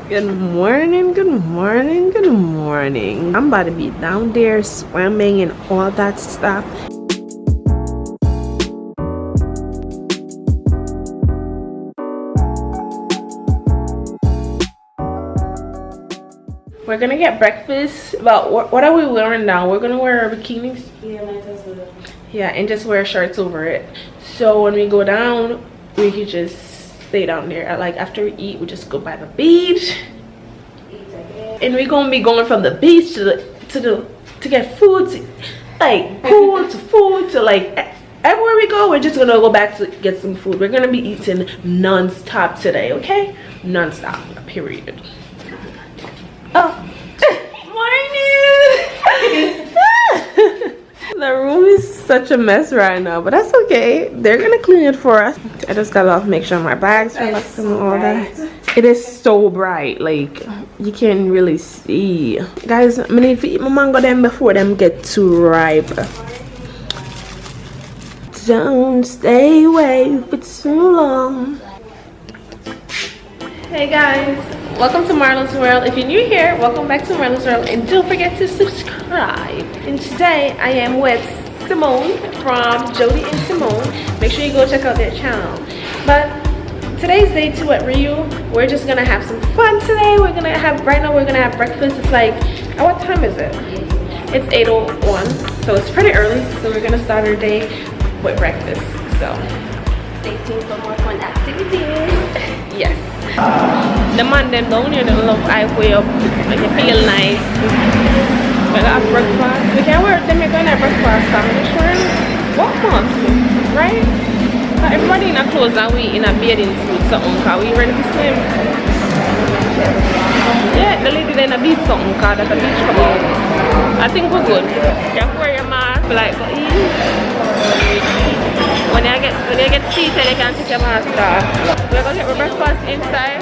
Good morning, good morning, good morning. I'm about to be down there swimming and all that stuff. We're gonna get breakfast, but what are we wearing now? We're gonna wear our bikinis. Yeah, and just wear shirts over it. So when we go down, we can just stay down there. Like after we eat, we just go by the beach. And we're gonna be going from the beach to get food, like pool to food to like everywhere we go. We're just gonna go back to get some food. We're gonna be eating non-stop today, okay? Non-stop, period. Oh, morning. The room is such a mess right now, but that's okay. They're gonna clean it for us. I just gotta make sure my bags are locked and all that. It is so bright, like you can't really see. Guys, I need to eat my mango them before them get too ripe. Don't stay away for too long. Hey guys, welcome to Marla's World. If you're new here, welcome back to Marla's World, and don't forget to subscribe. And today I am with Simone from Jody and Simone. Make sure you go check out their channel. But today's day 2 at RIU. We're just gonna have some fun today. Right now we're gonna have breakfast. It's like, what time is it? It's 8:01, so it's pretty early. So we're gonna start our day with breakfast. So stay tuned for more fun activities. Yes. The man them down here don't love I way up, like it feel nice. We got breakfast. We can wear them. We're gonna have breakfast sandwich, what month, right? Everybody in our clothes and we in a bathing suit, something, cause we ready to swim. Yeah, the lady in a beach something, cause that's a beach for us. I think we're good. You have to wear your mask, like, when you get seated, you can take your mask off. We're gonna get our breakfast inside.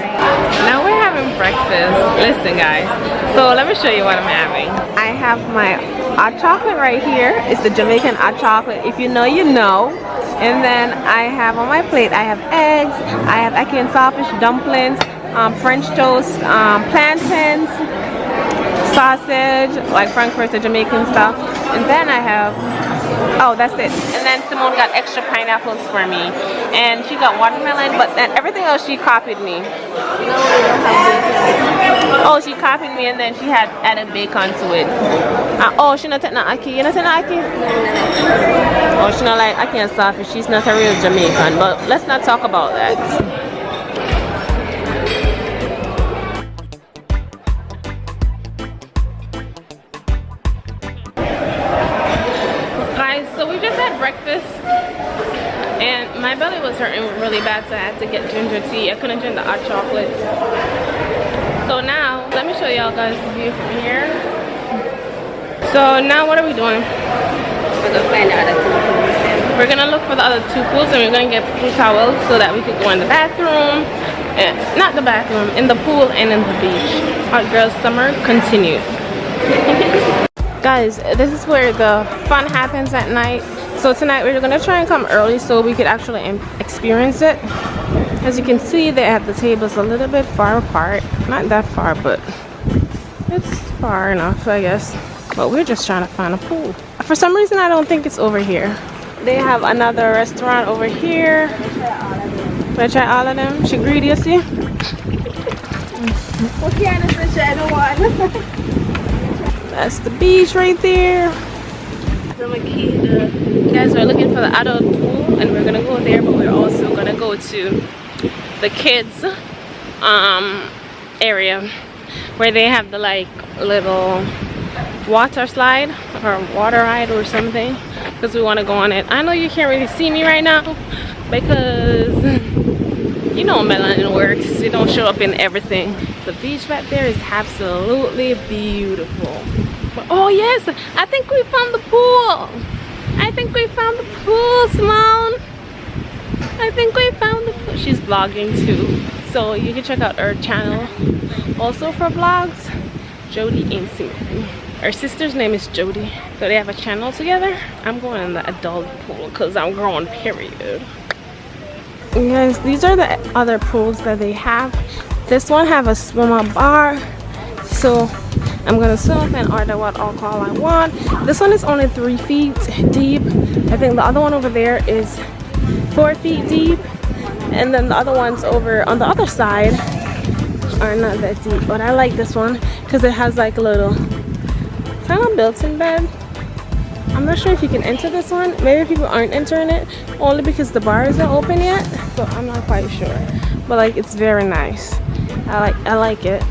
Now we're having breakfast. Listen, guys. So let me show you what I'm having. I have my hot chocolate right here. It's the Jamaican hot chocolate. If you know, you know. And then I have on my plate, I have eggs, I have ackee and saltfish dumplings, French toast, plantains, sausage, like Frankfurt, Jamaican stuff. And then I have, oh, that's it. And then Simone got extra pineapples for me. And she got watermelon, but then everything else she copied me. Oh, she copied me and then she had added bacon to it. Oh, she not take no ackee. You not take no ackee? Oh, she not like ackee and saltfish. She's not a real Jamaican, but let's not talk about that. Guys, so we just had breakfast and my belly was hurting really bad, so I had to get ginger tea. I couldn't drink the hot chocolate. So now, let me show y'all guys the view from here. So now what are we doing? We're gonna find the other 2 pools. We're gonna look for the other 2 pools and we're gonna get pool towels so that we could go in the bathroom. And, not the bathroom, in the pool and in the beach. Hot girl summer continued. Guys, this is where the fun happens at night. So tonight we're gonna try and come early so we could actually experience it. As you can see, they have the tables a little bit far apart. Not that far, but it's far enough, I guess. But we're just trying to find a pool. For some reason, I don't think it's over here. They have another restaurant over here. Should I try all of them? She greedy, you see? That's the beach right there. Guys, we're looking for the adult pool and we're gonna go there, but we're also gonna go to the kids area where they have the like little water slide or water ride or something, because we want to go on it. I know you can't really see me right now because you know melanin works. It don't show up in everything. The beach right there is absolutely beautiful. But, oh yes, I think we found the pool. I think we found the pool, Simone. I think we found the pool. She's vlogging too, so you can check out her channel also for vlogs. Jody and Simone. Her sister's name is Jody, so they have a channel together. I'm going in the adult pool because I'm growing, period. Guys, these are the other pools that they have. This one have a swimmer bar, so I'm gonna swim and order what alcohol I want. This one is only 3 feet deep. I think the other one over there is 4 feet deep, and then the other ones over on the other side are not that deep. But I like this one because it has like a little kind of built-in bed. I'm not sure if you can enter this one. Maybe people aren't entering it only because the bar isn't open yet, so I'm not quite sure. But like, it's very nice. I like it.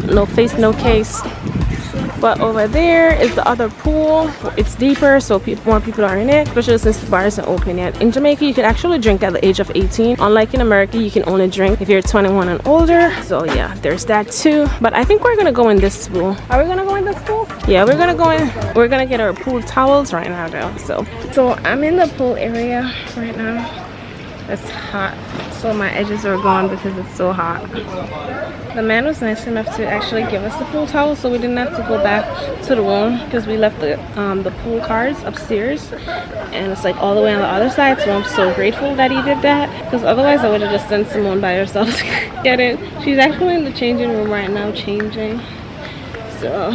No face, no case. But over there is the other pool. It's deeper, so more people are in it, especially since the bar isn't open yet. In Jamaica, you can actually drink at the age of 18. Unlike in America, you can only drink if you're 21 and older. So yeah, there's that too. But I think we're gonna go in this pool. Are we gonna go in this pool? Yeah, we're gonna go in. We're gonna get our pool towels right now though. So I'm in the pool area right now. It's hot, so my edges are gone because it's so hot. The man was nice enough to actually give us the pool towel, so we didn't have to go back to the room because we left the pool cars upstairs, and it's like all the way on the other side. So I'm so grateful that he did that, because otherwise I would have just sent Simone by herself to get it. She's actually in the changing room right now changing. So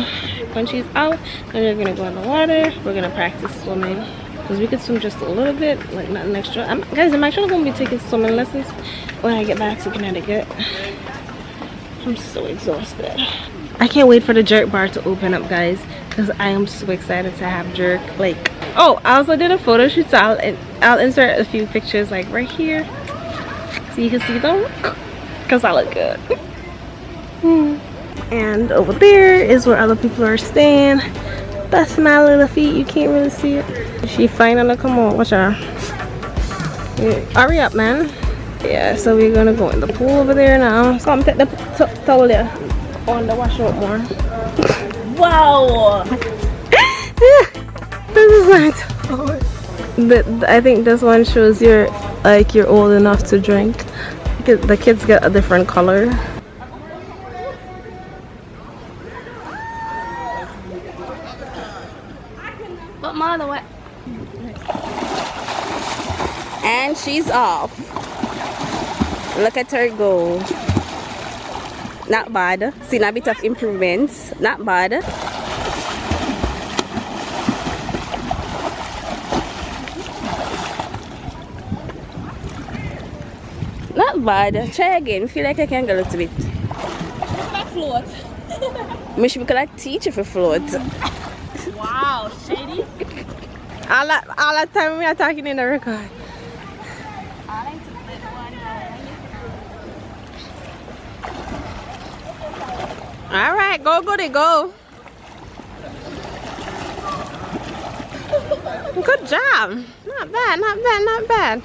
when she's out, then we're gonna go in the water. We're gonna practice swimming. Because we could swim just a little bit, like nothing extra. Guys, I'm actually going to be taking swimming lessons when I get back to Connecticut. I'm so exhausted. I can't wait for the jerk bar to open up, guys, because I am so excited to have jerk. Like, oh, I also did a photo shoot, so I'll insert a few pictures like right here so you can see them, because I look good. And over there is where other people are staying. That's my little feet. You can't really see it. She finally come on. Watch her. Hurry up, man. Yeah, so we're gonna go in the pool over there now. So I'm take the towel there on the wash up more. Wow. This is my towel. I think this one shows you're old enough to drink. The kids get a different color. But Marla, what? And she's off. Look at her go. Not bad. Seen a bit of improvements. Not bad. Not bad. Try again. Feel like I can go a little bit. Float. Maybe we could teach you for float. Wow, shady. All that time we are talking in the record. All right, go goody, go. Good job. Not bad, not bad, not bad.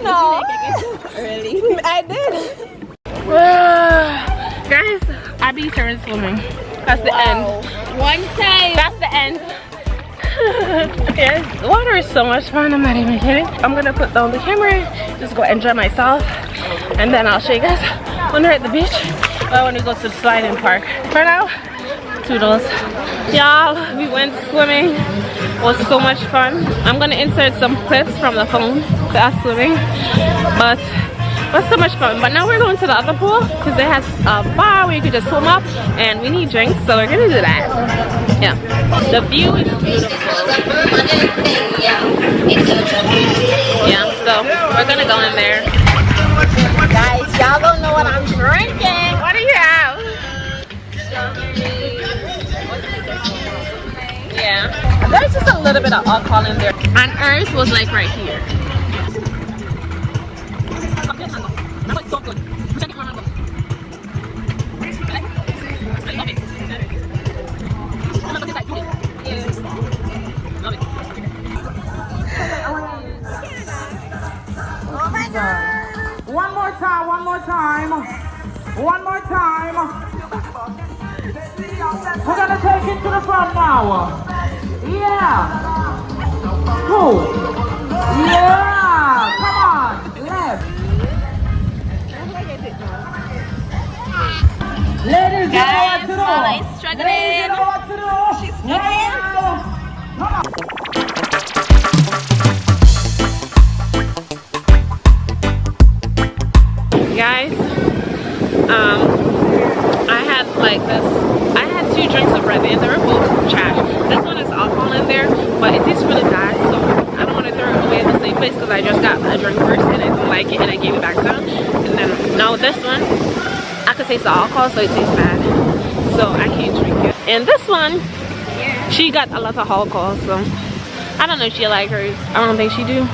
No, really? I did. Guys, I be turning swimming. That's the end. One time. That's the end. Yes, the water is so much fun. I'm not even kidding. I'm gonna put down the camera, just go enjoy myself, and then I'll show you guys when we're at the beach. Or when we go to the sliding park. For now, toodles. Y'all, we went swimming. It was so much fun. I'm gonna insert some clips from the phone to us swimming, but it was so much fun. But now we're going to the other pool because it has a bar where you can just swim up, and we need drinks, so we're gonna do that. Yeah, the view is beautiful. Yeah, so we're gonna go in there. Guys, y'all don't know what I'm drinking. What do you have? Yeah, there's just a little bit of alcohol in there, and ours was like right here. It's so good. Check it, Marla. I love it. Love it. Oh my God! One more time, one more time. One We're gonna take it to the front now. Yeah. Cool. Yeah. Come on. Left. Ladies, you know what to do. Marla is struggling. Ladies, you know what to do. She's struggling. Come on. Guys, I had like this. I had 2 drinks of red and they were both trash. This one is alcohol in there, but it tastes really bad, so I don't want to throw it away at the same place because I just got a drink first and I don't like it and I gave it back to them. And then now this one, I could taste the alcohol, so it tastes bad, so I can't drink it. And this one, she got a lot of alcohol, so I don't know if she like hers. I don't think she do.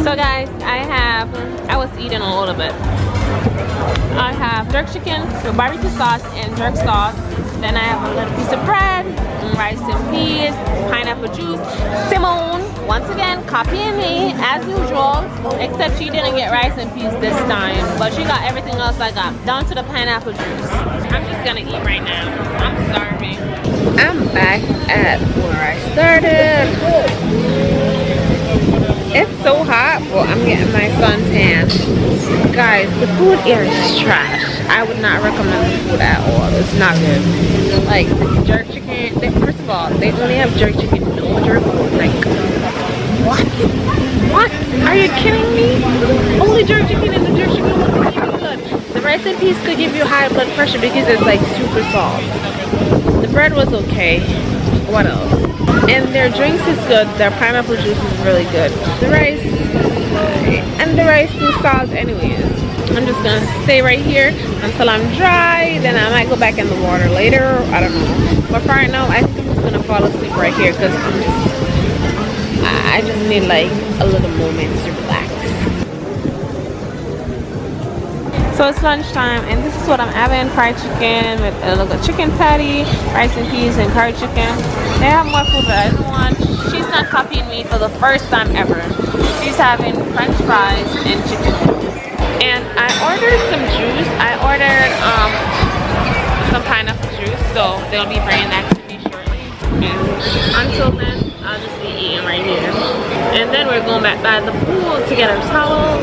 So guys, I was eating a little bit. I have jerk chicken with barbecue sauce and jerk sauce. Then I have a little piece of bread, rice and peas, pineapple juice. Simone, once again, copying me as usual, except she didn't get rice and peas this time, but she got everything else I got, down to the pineapple juice. I'm just gonna eat right now. I'm starving. I'm back at where I started. It's so hot, well, I'm getting my suntan. Guys, the food here is trash. I would not recommend the food at all. It's not good. Like, jerk chicken, first of all, they only have jerk chicken, no jerk food. Like, what? What? Are you kidding me? Only jerk chicken and the jerk chicken won't give you blood. The rice and peas could give you high blood pressure because it's like super soft. The bread was okay. What else? And their drinks is good. Their pineapple juice is really good. The rice and the rice is salt anyways. I'm just gonna stay right here until I'm dry. Then I might go back in the water later. I don't know. But for right now, I think I'm just gonna fall asleep right here because I just need like a little moment to relax. So it's lunchtime and this is what I'm having. Fried chicken with a little chicken patty, rice and peas, and curry chicken. They have more food that I don't want. She's not copying me for the first time ever. She's having french fries and chicken. And I ordered some juice. I ordered some pineapple juice, so they'll be bringing that to me shortly. And until then, I'll just be eating right here. And then we're going back by the pool to get our towel.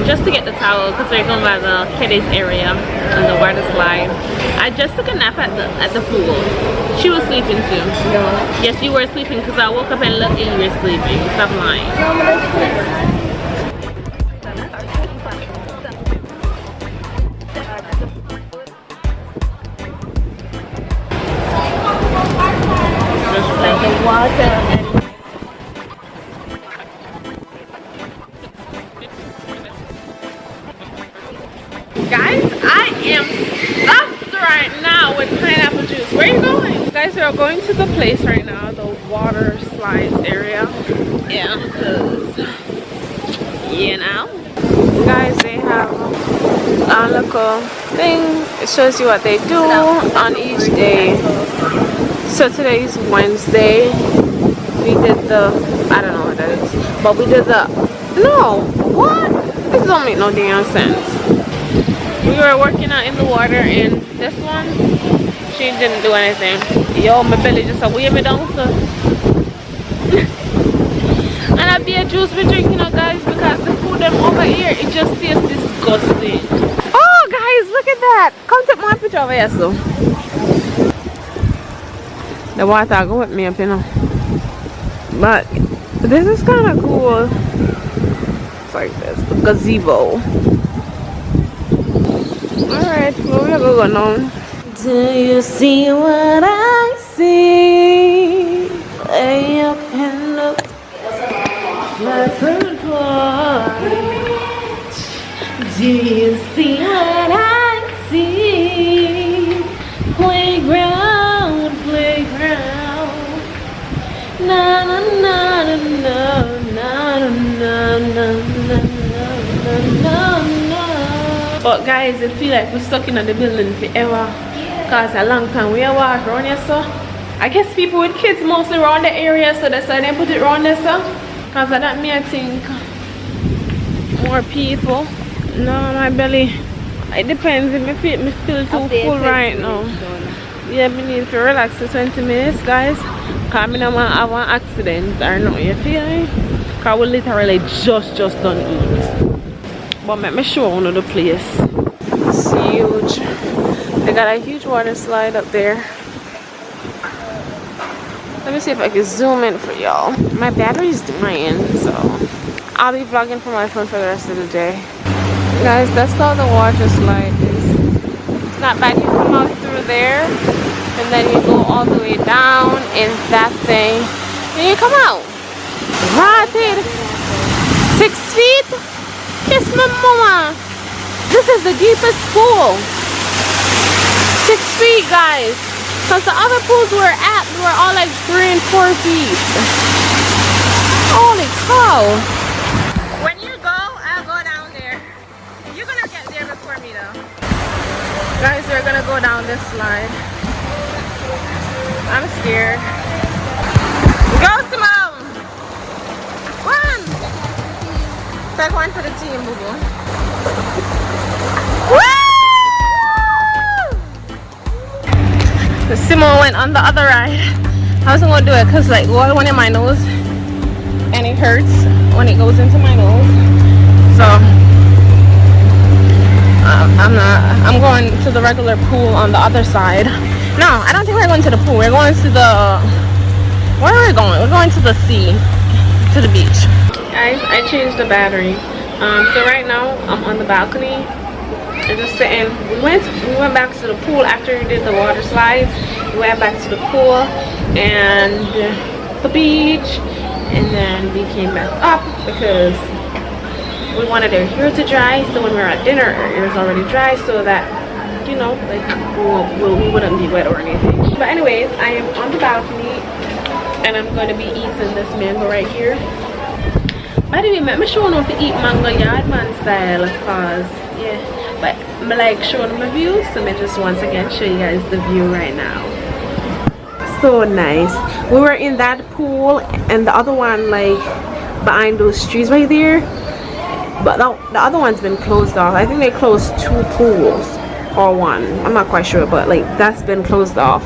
Just to get the towel because we're going by the kiddies area and the water slide. I just took a nap at the pool. She was sleeping too. No. Yes, you were sleeping because I woke up and looked and you were sleeping. Stop lying. Just like the water. Guys, I am stuffed right now with pineapple juice. Where are you going? Guys, we are going to the place right now, the water slides area. Yeah, because, you know. Guys, they have a little thing. It shows you what they do on each day. So today's Wednesday. We did the, I don't know what that is, but we did the, no, what? This don't make no damn sense. We were working out in the water and this one, she didn't do anything. Yo, my belly just weighed me down, so. And I be a juice we drink, you know, guys, because the food them over here, it just tastes disgusting. Oh, guys, look at that. Come take my picture over here, so. The water go with me up, you know. But this is kind of cool. It's like this, the gazebo. Alright, well, we're going on. Do you see what I see? Lay up and look. Pleasant watch. Do you see what I see? Playground, playground. Na na na na na na na na na na na. But guys, I feel like we're stuck in the building forever. Cause a long time we are walking around here, so I guess people with kids mostly around the area, so that's why they put it around there, so. Cause of that, me I think more people. No, my belly. It depends if me feel too full right now. Yeah, we need to relax for 20 minutes, guys. Cause me not want to have an accident or nothing, you feel me? Cause we literally just done eat. But let me show you the place. It's huge. They got a huge water slide up there. Let me see if I can zoom in for y'all. My battery's dying, so I'll be vlogging from my phone for the rest of the day. Guys, that's how the water slide is. It's not bad. You come out through there, and then you go all the way down in that thing, and you come out. Rapid. 6 feet? Kiss my mama. This is the deepest pool. 6 feet, guys. Because the other pools we're at were all like 3 and 4 feet. Holy cow. When you go, I'll go down there. You're gonna get there before me though. Guys, we're gonna go down this slide. I'm scared. Go, Simone! One! Take one for the team, boo boo. Woo! Simone went on the other ride. I wasn't gonna do it because like water went in my nose and it hurts when it goes into my nose. So I'm going to the regular pool on the other side. No, I don't think we're going to the pool. We're going to the, where are we going? We're going to the sea, to the beach. Guys, I changed the battery. So right now I'm on the balcony. And just sitting. We went back to the pool after we did the water slides. We went back to the pool and the beach, and then we came back up because we wanted our hair to dry. So when we were at dinner, our hair was already dry, so that you know, like we wouldn't be wet or anything. But anyways, I am on the balcony and I'm going to be eating this mango right here. By the way, let me show you how to eat mango yard man style, cause yeah. But I'm like showing my view, so let me just once again show you guys the view right now. So nice. We were in that pool and the other one like behind those trees right there, but the other one's been closed off. I think they closed 2 pools or 1, I'm not quite sure, but like that's been closed off.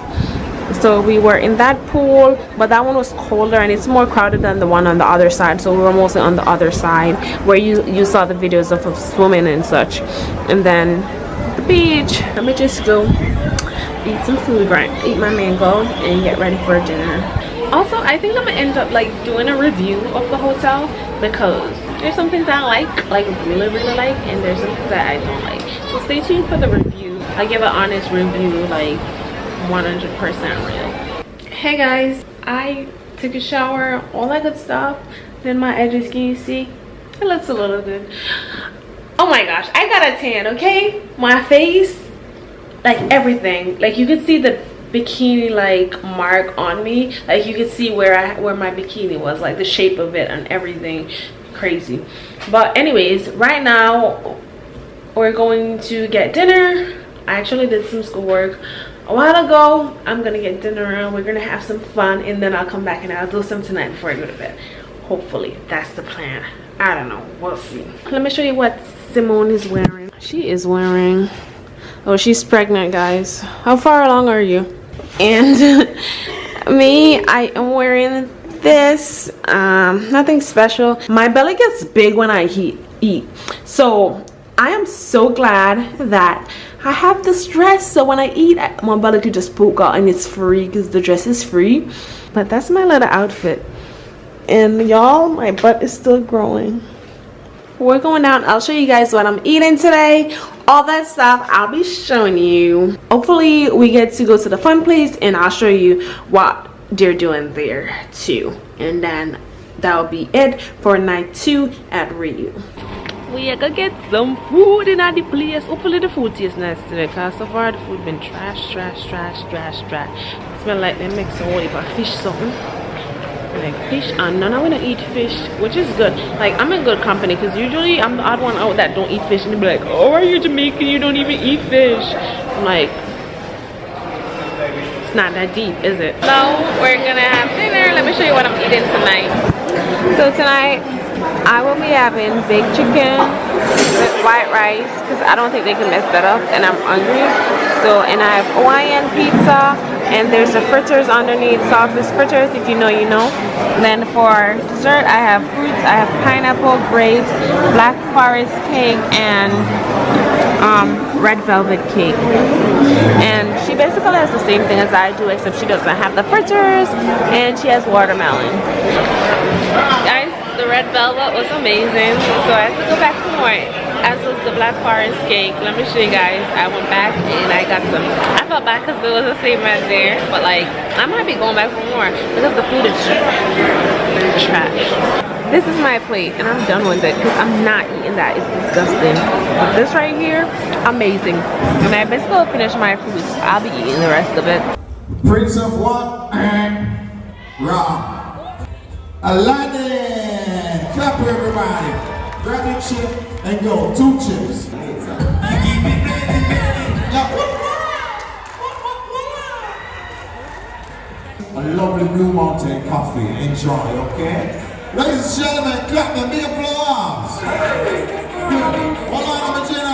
So we were in that pool, but that one was colder and it's more crowded than the one on the other side, so we were mostly on the other side where you saw the videos of swimming and such. And then the beach. Let me just go eat some food, right? Eat my mango and get ready for dinner. Also, I think I'm gonna end up like doing a review of the hotel because there's some things I like really like, and there's some things that I don't like. So stay tuned for the review. I'll give an honest review, like 100% real. Hey guys, I took a shower, all that good stuff. Then my edges, can you see? It looks a little good. Oh my gosh, I got a tan, okay? My face, like everything. Like you could see the bikini like mark on me. Like you could see where my bikini was, like the shape of it and everything. Crazy. But anyways, right now we're going to get dinner. I actually did some schoolwork a while ago. I'm gonna get dinner, we're gonna have some fun, and then I'll come back and I'll do some tonight before I go to bed. Hopefully that's the plan. I don't know, we'll see. Let me show you what Simone is wearing. She is wearing, oh, she's pregnant, guys. How far along are you? And me, I am wearing this, nothing special. My belly gets big when I eat, so I am so glad that I have this dress, so when I eat my belly could just poke out, and it's free because the dress is free. But that's my little outfit, and y'all, my butt is still growing. We're going down. I'll show you guys what I'm eating today, all that stuff I'll be showing you. Hopefully we get to go to the fun place and I'll show you what they're doing there too, and then that'll be it for night 2 at RIU. We are gonna get some food in the place. Hopefully the food tastes nice today, because so far the food been trash. Smell like they make some whole heap of fish something. Like fish, and none of we don't eat fish, which is good. Like I'm in good company, because usually I'm the odd one out that don't eat fish, and they be like, oh, are you Jamaican, you don't even eat fish? I'm like, it's not that deep, is it? So we're gonna have dinner. Let me show you what I'm eating tonight. So tonight I will be having baked chicken with white rice, because I don't think they can mess that up, and I'm hungry. So, and I have Hawaiian pizza, and there's the fritters underneath, saltless fritters, if you know, you know. Then for dessert, I have fruits. I have pineapple, grapes, black forest cake, and red velvet cake. And she basically has the same thing as I do, except she doesn't have the fritters, and she has watermelon. Guys, the red velvet was amazing, so I have to go back for more, as was the black forest cake. Let me show you guys. I went back and I got some. I felt bad because it was the same right there, but like I might be going back for more because the food is trash. This is my plate and I'm done with it because I'm not eating that. It's disgusting. But this right here, amazing. And I basically finished my food, so I'll be eating the rest of it. Prince of what? And Rob. Aladdin! Clap for everybody. Grab your chip and go. 2 chips. A lovely Blue Mountain coffee. Enjoy, okay? Ladies and gentlemen, clap and big applause. Hold on, Regina.